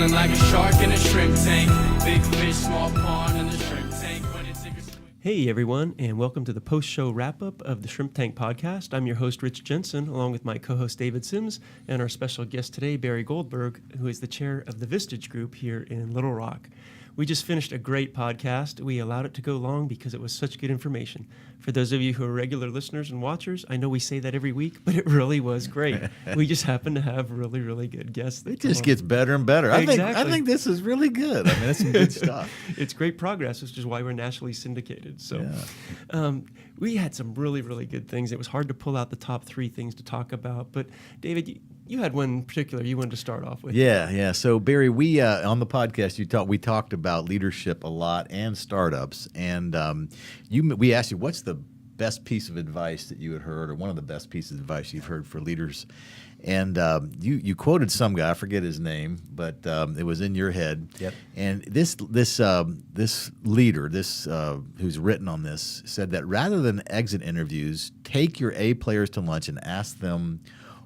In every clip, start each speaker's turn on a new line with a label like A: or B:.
A: Smiling like a shark in a shrimp tank. Big fish, small pond in the shrimp tank. When it take a swim.
B: Hey everyone, and welcome to the post-show wrap-up of the Shrimp Tank podcast. I'm your host, Rich Jensen, along with my co-host, David Sims, and our special guest today, Barry Goldberg, who is the chair of the Vistage group here in Little Rock. We just finished a great podcast. We allowed it to go long because it was such good information. For those of you who are regular listeners and watchers, I know we say that every week, but it really was great. We just happen to have really, really good guests.
C: It just gets better and better.
B: Exactly.
C: I think this is really good. I mean, that's some good stuff.
B: It's great progress, which is why we're nationally syndicated. So we had some really, really good things. It was hard to pull out the top three things to talk about. But, David, you had one in particular you wanted to start off with.
C: Yeah. So, Barry, we on the podcast, we talked about leadership a lot and startups. And we asked you, what's the best piece of advice that you had heard, or one of the best pieces of advice you've heard for leaders? And you quoted some guy, I forget his name, but it was in your head.
D: Yep.
C: And this leader, who's written on this, said that rather than exit interviews, take your A players to lunch and ask them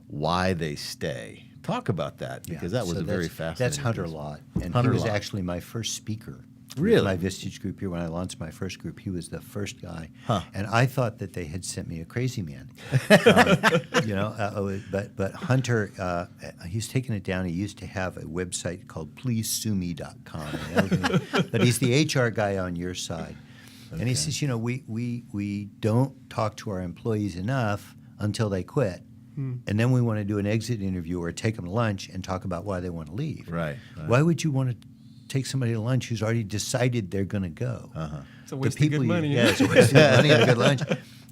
C: why they stay. Talk about that, because that was a very fascinating.
D: That's Hunter
C: piece.
D: Lott, and
C: Hunter
D: he was
C: Lott.
D: actually my first speaker.
C: Really?
D: With my Vistage group here, when I launched my first group, he was the first guy,
C: Huh.
D: and I thought that they had sent me a crazy man. But Hunter, he's taken it down. He used to have a website called pleasesueme.com, but he's the HR guy on your side, and he says, we don't talk to our employees enough until they quit. And then we want to do an exit interview or take them to lunch and talk about why they want to leave.
C: Right.
D: Why would you want to take somebody to lunch who's already decided they're going to go?
B: It's a waste of good money.
D: Yeah, it's a waste of money and a good lunch.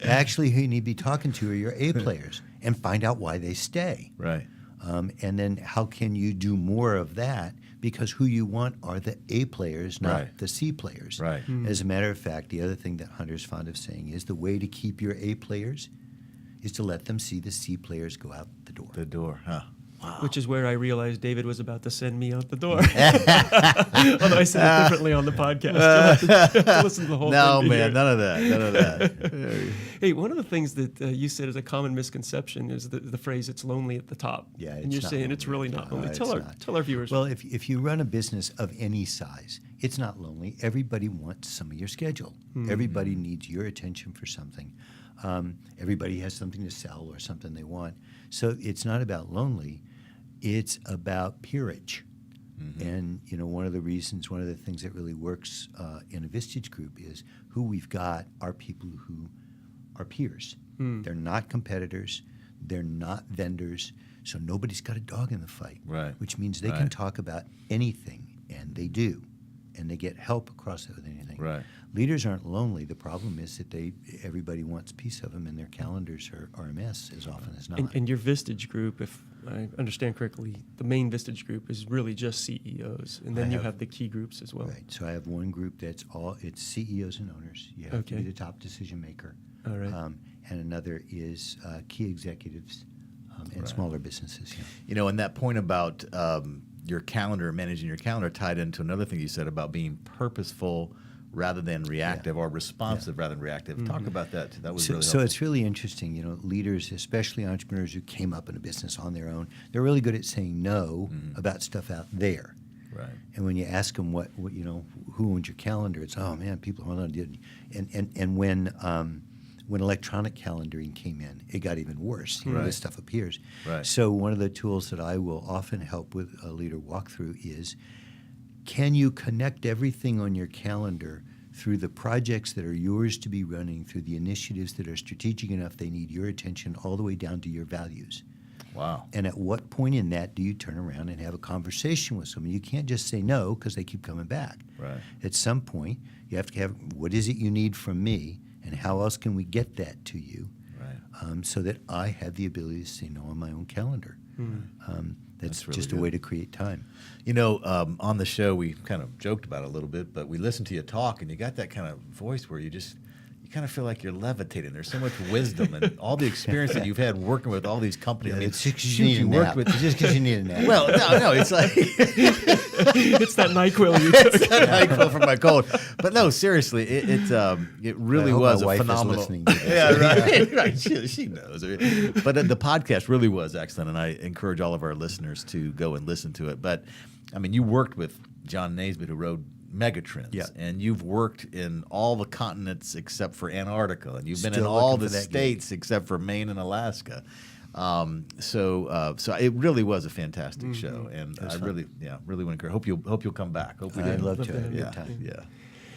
D: Actually, who you need to be talking to are your A players and find out why they stay.
C: Right.
D: And then how can you do more of that? Because who you want are the A players, not
C: Right.
D: the C players.
C: Right.
D: As a matter of fact, the other thing that Hunter's fond of saying is the way to keep your A players is to let them see the C players go out the door.
C: The door, huh? Wow.
B: Which is where I realized David was about to send me out the door. Although I said it differently on the podcast. You'll have to listen to the whole thing.
C: No,
B: to hear
C: man,
B: it.
C: none of that.
B: Hey, one of the things that you said is a common misconception is the phrase, it's lonely at the top.
D: Yeah,
B: and
D: it's
B: you're
D: not
B: saying
D: lonely
B: it's really
D: at the
B: not
D: top.
B: lonely.
D: No,
B: Tell
D: it's
B: our viewers.
D: Well, if you run a business of any size, it's not lonely. Everybody wants some of your schedule. Everybody needs your attention for something. Everybody has something to sell or something they want. So it's not about lonely. It's about peerage. And, one of the things that really works in a Vistage group is who we've got are people who are peers. They're not competitors. They're not vendors. So nobody's got a dog in the fight.
C: Right.
D: Which means they can talk about anything, and they do. And they get help across it with anything.
C: Right.
D: Leaders aren't lonely. The problem is that everybody wants a piece of them, and their calendars are a mess as often as not.
B: and your Vistage group, if I understand correctly, the main Vistage group is really just CEOs, and then you have the key groups as well.
D: Right. So I have one group it's CEOs and owners. You have to be the top decision maker.
B: All right.
D: And another is key executives and smaller businesses. Yeah.
C: And that point about your calendar, managing your calendar, tied into another thing you said about being purposeful rather than reactive, or responsive rather than reactive. Talk about that. That was really
D: So
C: helpful.
D: it's really interesting. Leaders, especially entrepreneurs who came up in a business on their own, they're really good at saying no about stuff out there.
C: Right.
D: And when you ask them what who owns your calendar, it's, oh man, people are not doing it. And when electronic calendaring came in, it got even worse. This stuff appears.
C: Right.
D: So one of the tools that I will often help with a leader walk through is, can you connect everything on your calendar through the projects that are yours to be running, through the initiatives that are strategic enough they need your attention, all the way down to your values?
C: Wow.
D: And at what point in that do you turn around and have a conversation with someone? You can't just say no because they keep coming back.
C: Right.
D: At some point, you have to have, what is it you need from me, and how else can we get that to you, so that I have the ability to say no on my own calendar. That's
C: really
D: just
C: good.
D: a way to create time.
C: On the show, we kind of joked about it a little bit, but we listened to you talk, and you got that kind of voice where you kind of feel like you're levitating. There's so much wisdom and all the experience that you've had working with all these companies. I mean,
D: It's just 'cause
C: shoot,
D: you need a
C: worked
D: nap.
C: with.
D: It's just because you need a nap.
C: Well, no, it's like
B: It's that NyQuil you took.
C: it's that NyQuil for my cold. But no, seriously, it really
D: I hope
C: was
D: my
C: a
D: wife is
C: phenomenal.
D: listening to this.
C: Yeah, right. She knows. But the podcast really was excellent, and I encourage all of our listeners to go and listen to it. But I mean, you worked with John Naisbitt, who rode Megatrends,
D: Yeah.
C: and you've worked in all the continents except for Antarctica, and you've been in
D: Still
C: all
D: looking
C: the
D: for that
C: states except for Maine and Alaska. So it really was a fantastic show, and I really want to encourage. Hope you'll come back. Hope we
D: I'd
C: did.
D: love to.
B: to have you.
C: Yeah,
D: Time.
C: yeah.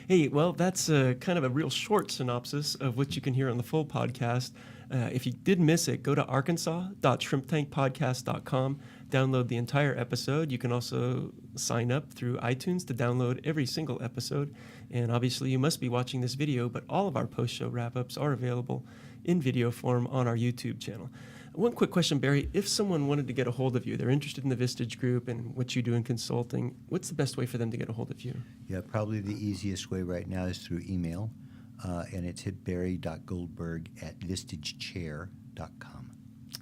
B: Hey, well, that's kind of a real short synopsis of what you can hear on the full podcast. If you did miss it, go to arkansas.shrimptankpodcast.com, download the entire episode. You can also sign up through iTunes to download every single episode. And obviously, you must be watching this video, but all of our post-show wrap-ups are available in video form on our YouTube channel. One quick question, Barry. If someone wanted to get a hold of you, they're interested in the Vistage Group and what you do in consulting, what's the best way for them to get a hold of you?
D: Yeah, probably the easiest way right now is through email, and it's at barry.goldberg@vistagechair.com.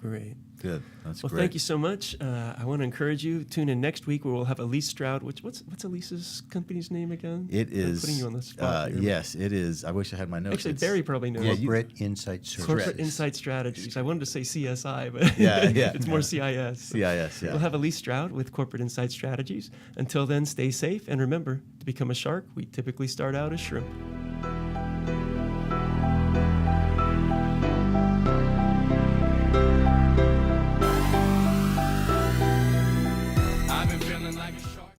B: Great.
C: Good. That's
B: Well,
C: great.
B: thank you so much. I want to encourage you. Tune in next week where we'll have Elise Stroud. What's Elise's company's name again?
C: It
B: I'm
C: is.
B: putting you on the spot. here.
C: Yes, it is. I wish I had my notes.
B: Actually,
C: It's-
B: Barry probably knows.
C: Yeah, you-
D: Corporate Insight Services.
B: Corporate Insight Strategies. I wanted to say CSI, but
C: Yeah, yeah.
B: it's more CIS.
C: CIS, yeah.
B: We'll have Elise Stroud with Corporate Insight Strategies. Until then, stay safe and remember, to become a shark, we typically start out as shrimp.